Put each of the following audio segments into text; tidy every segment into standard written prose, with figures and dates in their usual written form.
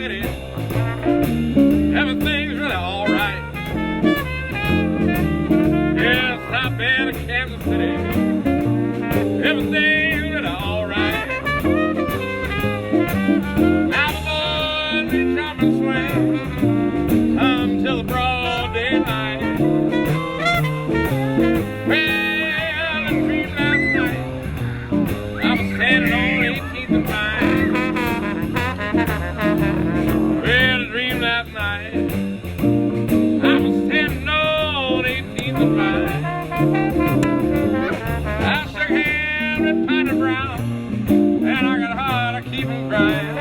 City. Everything's really alright. Yes, I've been to Kansas City. Everything's really alright. Now the boys be jumping swing until the broad daylight. Well, I dreamed last night I was standing on 18th and Vine. Well, I dreamed last night I was standing on 18th and Vine. I shook hands with Piney Brown, and I got hard to keep him crying.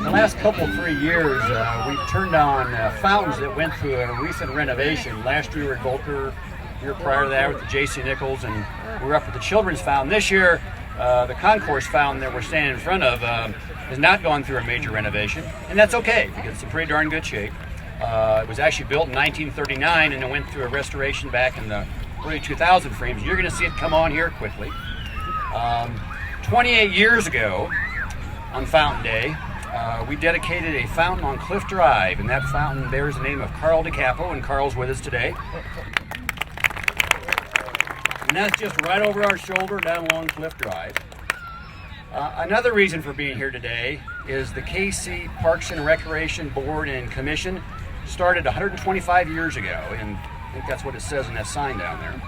The last couple, 3 years, we've turned on fountains that went through a recent renovation. Last year we were at Volker, the year prior to that with the J.C. Nichols, and we were up at the Children's Fountain. This year, the concourse fountain that we're standing in front of has not gone through a major renovation, and that's okay because it's in pretty darn good shape. It was actually built in 1939 and it went through a restoration back in the early 2000 frames. You're going to see it come on here quickly. 28 years ago, on Fountain Day, we dedicated a fountain on Cliff Drive, and that fountain bears the name of Carl DeCapo, and Carl's with us today. And that's just right over our shoulder down along Cliff Drive. Another reason for being here today is the KC Parks and Recreation Board and Commission started 125 years ago, and I think that's what it says in that sign down there,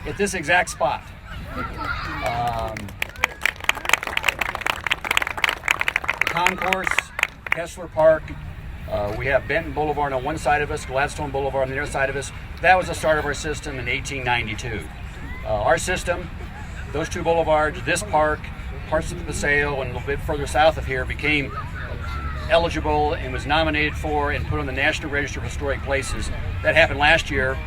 at this exact spot. Concourse, Kessler Park, we have Benton Boulevard on one side of us, Gladstone Boulevard on the other side of us. That was the start of our system in 1892. Our system, those two boulevards, this park, parts of the Paseo, and a little bit further south of here became eligible and was nominated for and put on the National Register of Historic Places. That happened last year,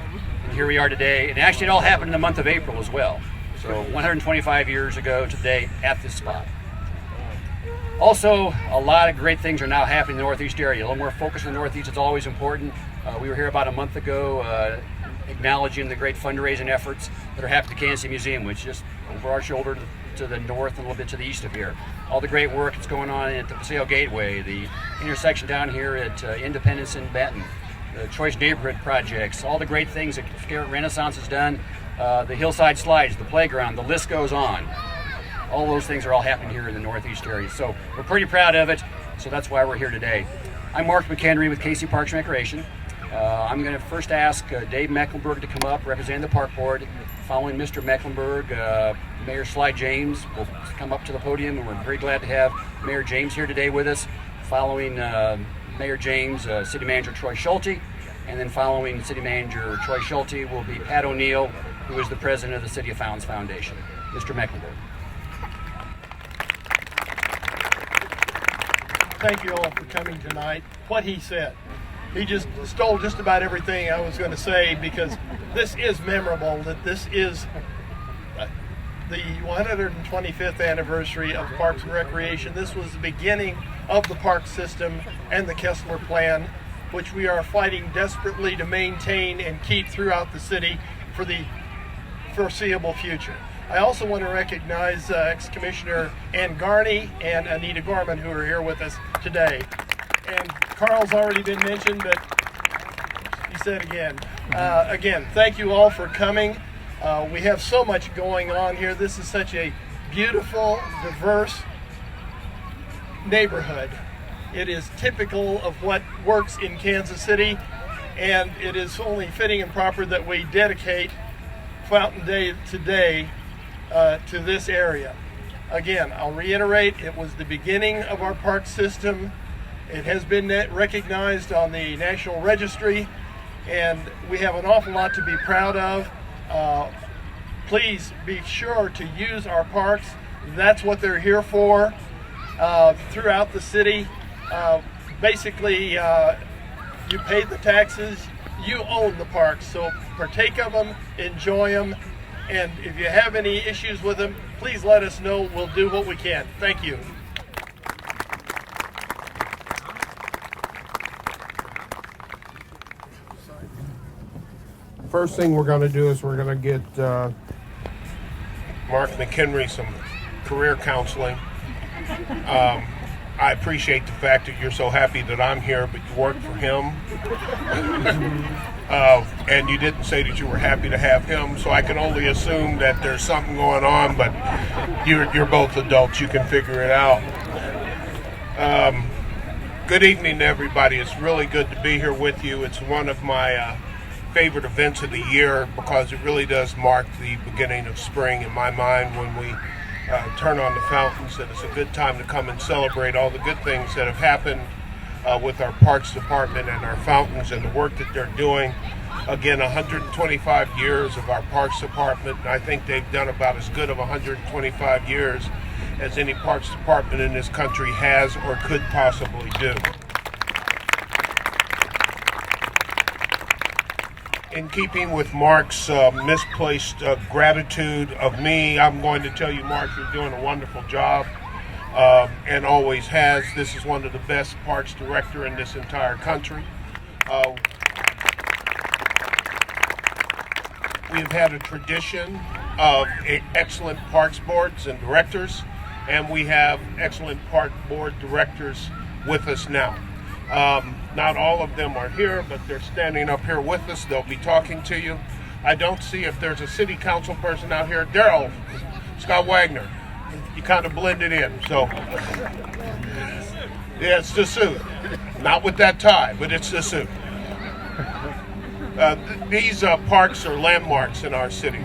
and here we are today. And actually it all happened in the month of April as well. So 125 years ago today at this spot. Also, a lot of great things are now happening in the Northeast area. A little more focus on the Northeast is always important. We were here about a month ago acknowledging the great fundraising efforts that are happening at the Kansas City Museum, which is just over our shoulder to the north and a little bit to the east of here. All the great work that's going on at the Paseo Gateway, the intersection down here at Independence and Benton, the Choice Neighborhood projects, all the great things that Garrett Renaissance has done, the hillside slides, the playground, the list goes on. All those things are all happening here in the Northeast area. So we're pretty proud of it, so that's why we're here today. I'm Mark McHenry with KC Parks and Recreation. I'm going to first ask Dave Mecklenburg to come up, representing the Park Board. Following Mr. Mecklenburg, Mayor Sly James will come up to the podium, and we're very glad to have Mayor James here today with us. Following Mayor James, City Manager Troy Schulte, and then following City Manager Troy Schulte will be Pat O'Neill, who is the president of the City of Fountains Foundation. Mr. Mecklenburg. Thank you all for coming tonight. What he said, he just stole just about everything I was going to say, because this is memorable, that this is the 125th anniversary of Parks and Recreation. This was the beginning of the park system and the Kessler Plan, which we are fighting desperately to maintain and keep throughout the city for the foreseeable future. I also want to recognize ex-Commissioner Ann Garney and Anita Gorman, who are here with us today. And Carl's already been mentioned, but he said again. Again, thank you all for coming. We have so much going on here. This is such a beautiful, diverse neighborhood. It is typical of what works in Kansas City, and it is only fitting and proper that we dedicate Fountain Day today to this area. Again, I'll reiterate, it was the beginning of our park system. It has been recognized on the National Registry, and we have an awful lot to be proud of. Please be sure to use our parks. That's what they're here for throughout the city. Basically, you pay the taxes, you own the parks, so partake of them, enjoy them, and if you have any issues with them, please let us know. We'll do what we can. Thank you. First thing we're going to do is we're going to get Mark McHenry some career counseling. I appreciate the fact that you're so happy that I'm here, but you work for him. And you didn't say that you were happy to have him, so I can only assume that there's something going on, but you're both adults. You can figure it out. Good evening to everybody. It's really good to be here with you. It's one of my favorite events of the year because it really does mark the beginning of spring in my mind when we turn on the fountains, and it's a good time to come and celebrate all the good things that have happened with our Parks Department and our fountains and the work that they're doing. Again, 125 years of our Parks Department, and I think they've done about as good of 125 years as any Parks Department in this country has or could possibly do. In keeping with Mark's misplaced gratitude of me, I'm going to tell you, Mark, you're doing a wonderful job and always has. This is one of the best parks director in this entire country. We've had a tradition of excellent parks boards and directors, and we have excellent park board directors with us now. Not all of them are here, but they're standing up here with us. They'll be talking to you. I don't see if there's a city council person out here. Daryl, Scott Wagner, you kind of blended in. So, yeah, it's the suit. Not with that tie, but it's the suit. These parks are landmarks in our city.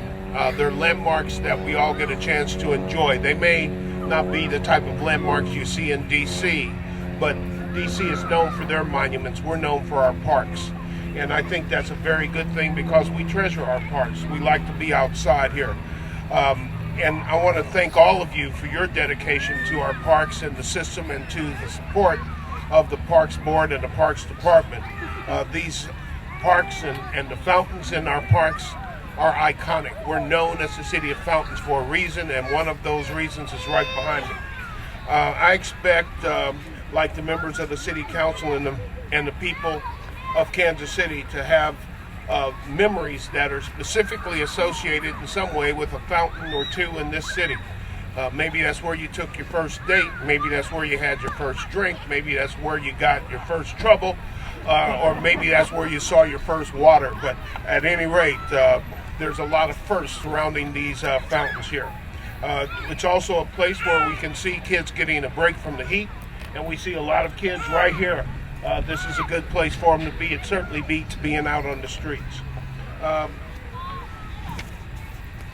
They're landmarks that we all get a chance to enjoy. They may not be the type of landmarks you see in D.C., but D.C. is known for their monuments. We're known for our parks. And I think that's a very good thing because we treasure our parks. We like to be outside here. And I want to thank all of you for your dedication to our parks and the system and to the support of the Parks Board and the Parks Department. These parks and the fountains in our parks are iconic. We're known as the City of Fountains for a reason, and one of those reasons is right behind me. I expect like the members of the City Council and the people of Kansas City to have memories that are specifically associated in some way with a fountain or two in this city. Maybe that's where you took your first date, maybe that's where you had your first drink, maybe that's where you got your first trouble, or maybe that's where you saw your first water. But at any rate, there's a lot of firsts surrounding these fountains here. It's also a place where we can see kids getting a break from the heat. And we see a lot of kids right here. This is a good place for them to be. It certainly beats being out on the streets.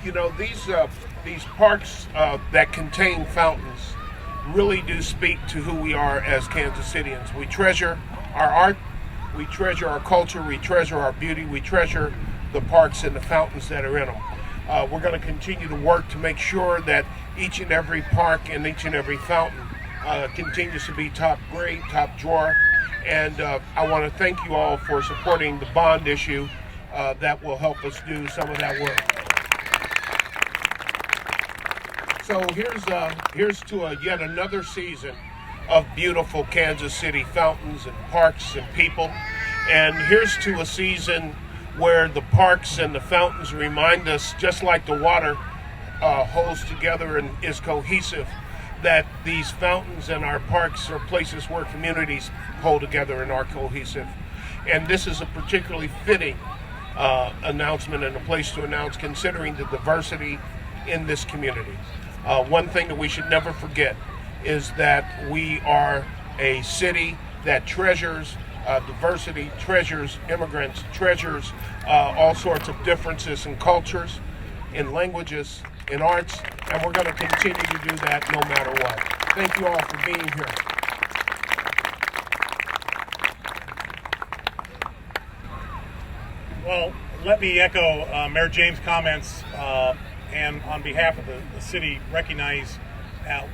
You know, these parks that contain fountains really do speak to who we are as Kansas Cityans. We treasure our art, we treasure our culture, we treasure our beauty, we treasure the parks and the fountains that are in them. We're going to continue to work to make sure that each and every park and each and every fountain continues to be top grade, top drawer, and I want to thank you all for supporting the bond issue that will help us do some of that work. So here's to yet another season of beautiful Kansas City fountains and parks and people, and here's to a season where the parks and the fountains remind us, just like the water holds together and is cohesive, that these fountains and our parks are places where communities hold together and are cohesive. And this is a particularly fitting announcement and a place to announce considering the diversity in this community. One thing that we should never forget is that we are a city that treasures diversity, treasures immigrants, treasures all sorts of differences in cultures, in languages, in arts, and we're going to continue to do that no matter what. Thank you all for being here. Well, let me echo Mayor James' comments and on behalf of the city recognize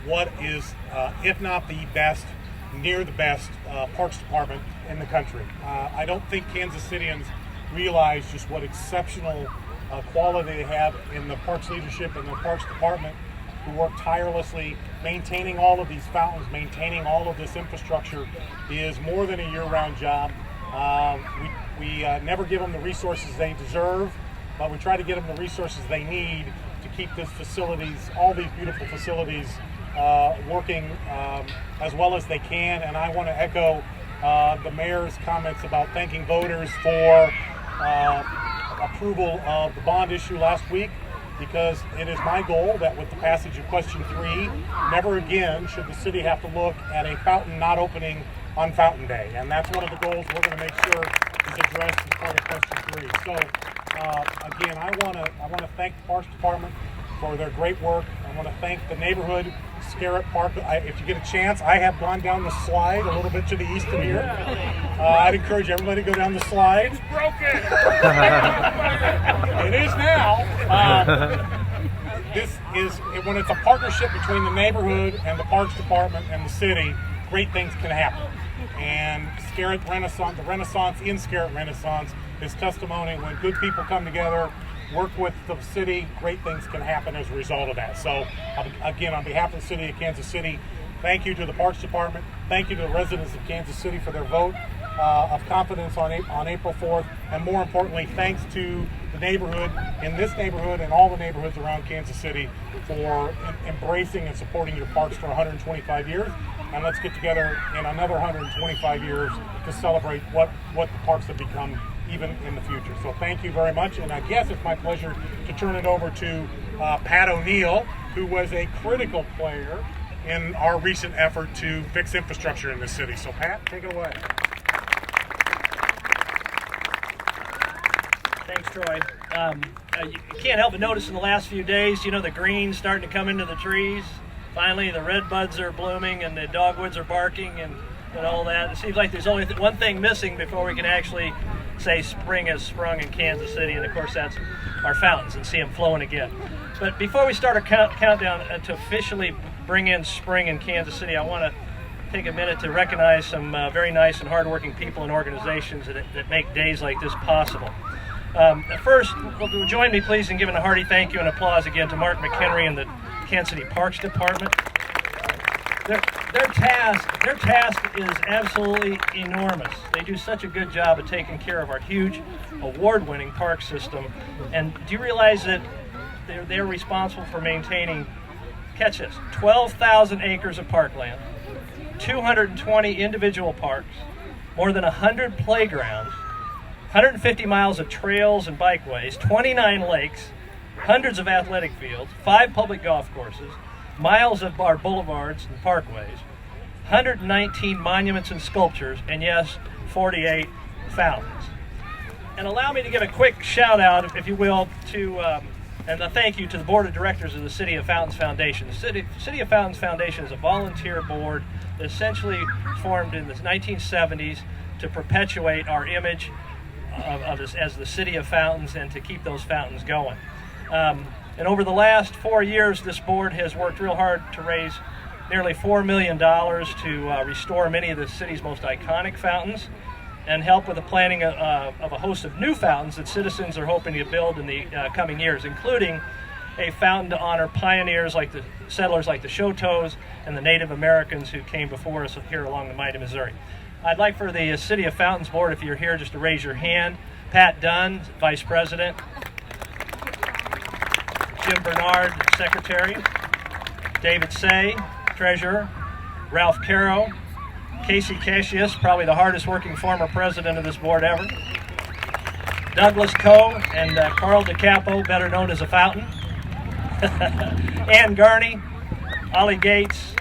what is, if not the best, near the best Parks Department in the country. I don't think Kansas Cityans realize just what exceptional quality they have in the Parks leadership and the Parks Department, who work tirelessly maintaining all of these fountains, maintaining all of this infrastructure is more than a year-round job. We never give them the resources they deserve, but we try to get them the resources they need to keep these facilities, all these beautiful facilities, working as well as they can. And I want to echo the mayor's comments about thanking voters for approval of the bond issue last week, because it is my goal that with the passage of question 3, never again should the city have to look at a fountain not opening on Fountain Day. And that's one of the goals we're going to make sure is addressed as part of question 3. So again, I want to thank the Parks Department for their great work. I want to thank the neighborhood, Scarrett Park. If you get a chance, I have gone down the slide a little bit to the east of here. I'd encourage everybody to go down the slide. Broken. It is now. This is, when it's a partnership between the neighborhood and the Parks Department and the city, great things can happen. And Scarrett Renaissance, the Renaissance in Scarrett Renaissance, is testimony when good people come together, work with the city, great things can happen as a result of that. So again, on behalf of the city of Kansas City, thank you to the Parks Department, thank you to the residents of Kansas City for their vote of confidence on April 4th, and more importantly, thanks to the neighborhood, in this neighborhood and all the neighborhoods around Kansas City, for embracing and supporting your parks for 125 years. And let's get together in another 125 years to celebrate what the parks have become even in the future. So thank you very much, and I guess it's my pleasure to turn it over to Pat O'Neill, who was a critical player in our recent effort to fix infrastructure in this city. So Pat, take it away. Thanks, Troy. You can't help but notice in the last few days, the green's starting to come into the trees. Finally, the red buds are blooming and the dogwoods are barking and all that. It seems like there's only one thing missing before we can actually say spring has sprung in Kansas City, and of course that's our fountains, and see them flowing again. But before we start our countdown to officially bring in spring in Kansas City, I want to take a minute to recognize some very nice and hardworking people and organizations that make days like this possible. First, join me please in giving a hearty thank you and applause again to Mark McHenry and the Kansas City Parks Department. Their task is absolutely enormous. They do such a good job of taking care of our huge, award-winning park system. And do you realize that they're responsible for maintaining, catch this, 12,000 acres of parkland, 220 individual parks, more than 100 playgrounds, 150 miles of trails and bikeways, 29 lakes, hundreds of athletic fields, 5 public golf courses, miles of our boulevards and parkways, 119 monuments and sculptures, and yes, 48 fountains. And allow me to give a quick shout out, if you will, to and a thank you to the board of directors of the City of Fountains Foundation. The City of Fountains Foundation is a volunteer board that essentially formed in the 1970s to perpetuate our image of this as the City of Fountains and to keep those fountains going. And over the last 4 years, this board has worked real hard to raise nearly $4 million to restore many of the city's most iconic fountains and help with the planning of a host of new fountains that citizens are hoping to build in the coming years, including a fountain to honor pioneers like the settlers like the Choctaws and the Native Americans who came before us here along the mighty Missouri. I'd like for the City of Fountains Board, if you're here, just to raise your hand. Pat Dunn, Vice President. Jim Bernard, Secretary. David Say, Treasurer. Ralph Caro. Casey Cassius, probably the hardest working former president of this board ever. Douglas Coe and Carl DeCapo, better known as a Fountain. Ann Garney, Ollie Gates,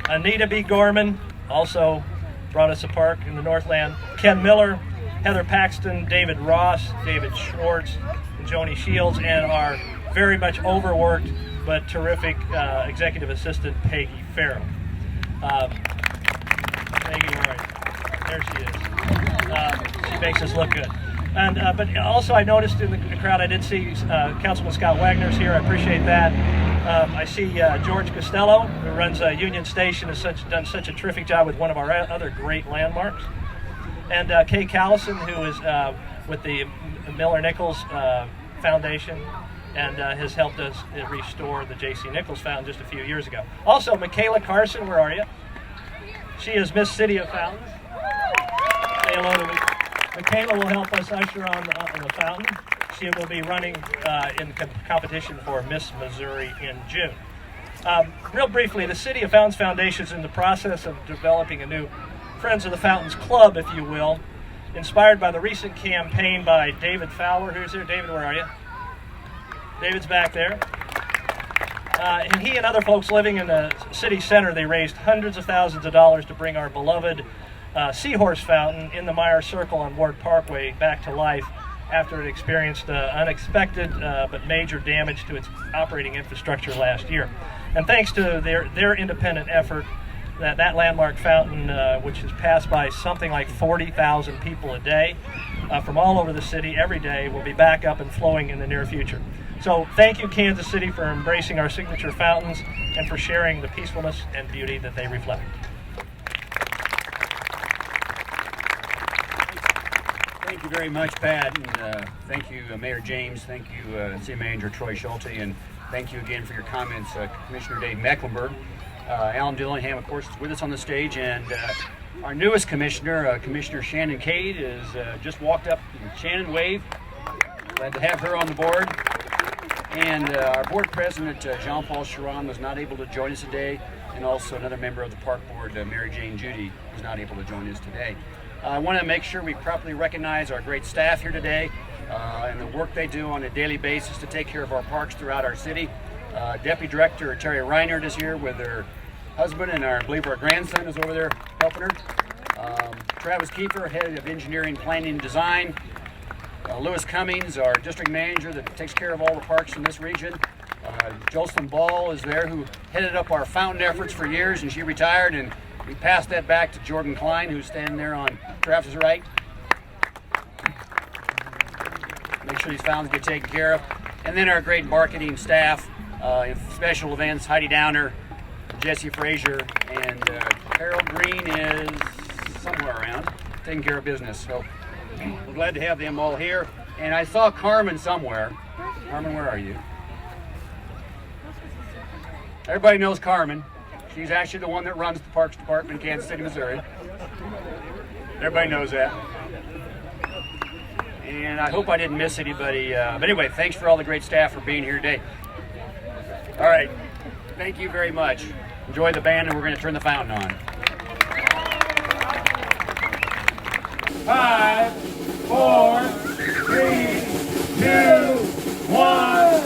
Anita B. Gorman, also brought us a park in the Northland. Ken Miller, Heather Paxton, David Ross, David Schwartz, and Joni Shields, and our very much overworked but terrific executive assistant, Peggy Farrell. Peggy, right there she is. She makes us look good. And but also I noticed in the crowd, I did see Councilman Scott Wagner's here. I appreciate that. I see George Costello, who runs Union Station, has done such a terrific job with one of our other great landmarks. And Kay Callison, who is with the Miller Nichols Foundation and has helped us restore the J.C. Nichols Fountain just a few years ago. Also, Michaela Carson, where are you? She is Miss City of Fountains. Say hello to me. Michaela will help us usher on the fountain. She will be running in competition for Miss Missouri in June. Real briefly, the City of Fountains Foundation is in the process of developing a new Friends of the Fountains Club, if you will, inspired by the recent campaign by David Fowler. Who's there? David, where are you? David's back there. And he and other folks living in the city center, they raised hundreds of thousands of dollars to bring our beloved Seahorse Fountain in the Meyer Circle on Ward Parkway back to life after it experienced unexpected but major damage to its operating infrastructure last year. And thanks to their independent effort, that landmark fountain, which has passed by something like 40,000 people a day from all over the city every day, will be back up and flowing in the near future. So thank you, Kansas City, for embracing our signature fountains and for sharing the peacefulness and beauty that they reflect. Thank you very much, Pat, and thank you, Mayor James. Thank you, City Manager Troy Schulte, and thank you again for your comments, Commissioner Dave Mecklenburg. Alan Dillingham, of course, is with us on the stage, and our newest commissioner, Commissioner Shannon Cade, is just walked up. Shannon, wave. Glad to have her on the board. And our board president, Jean-Paul Chiron, was not able to join us today, and also another member of the park board, Mary Jane Judy, was not able to join us today. I want to make sure we properly recognize our great staff here today and the work they do on a daily basis to take care of our parks throughout our city. Deputy Director Terry Reinhardt is here with her husband, and I believe our grandson is over there helping her. Travis Kiefer, Head of Engineering, Planning, and Design. Lewis Cummings, our district manager that takes care of all the parks in this region. Jocelyn Ball is there, who headed up our fountain efforts for years, and she retired, and we passed that back to Jordan Klein, who's standing there on Travis's right. Make sure these fountains get taken care of. And then our great marketing staff, special events, Heidi Downer, Jesse Frazier, and Carol Green is somewhere around taking care of business. So we're glad to have them all here. And I saw Carmen somewhere. Carmen, where are you? Everybody knows Carmen. She's actually the one that runs the Parks Department in Kansas City, Missouri. Everybody knows that. And I hope I didn't miss anybody. But anyway, thanks for all the great staff for being here today. All right. Thank you very much. Enjoy the band, and we're going to turn the fountain on. 5, 4, 3, 2, 1.